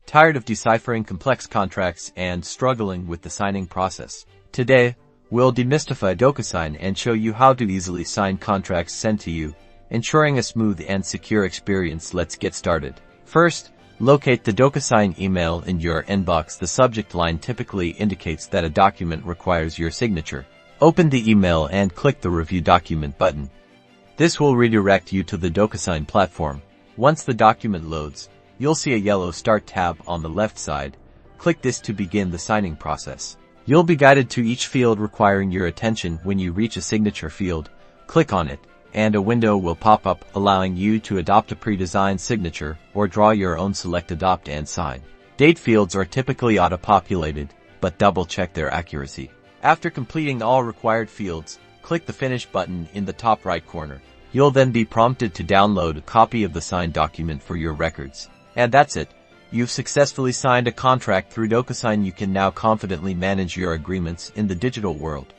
Tired of deciphering complex contracts and struggling with the signing process? Today, we'll demystify DocuSign and show you how to easily sign contracts sent to you, ensuring a smooth and secure experience. Let's get started. First, locate the DocuSign email in your inbox. The subject line typically indicates that a document requires your signature. Open the email and click the Review Document button. This will redirect you to the DocuSign platform. Once the document loads, you'll see a yellow Start tab on the left side. Click this to begin the signing process. You'll be guided to each field requiring your attention. When you reach a signature field, click on it, and a window will pop up allowing you to adopt a pre-designed signature or draw your own. Select Adopt and Sign. Date fields are typically auto-populated, but double-check their accuracy. After completing all required fields, click the Finish button in the top right corner. You'll then be prompted to download a copy of the signed document for your records. And that's it. You've successfully signed a contract through DocuSign. You can now confidently manage your agreements in the digital world.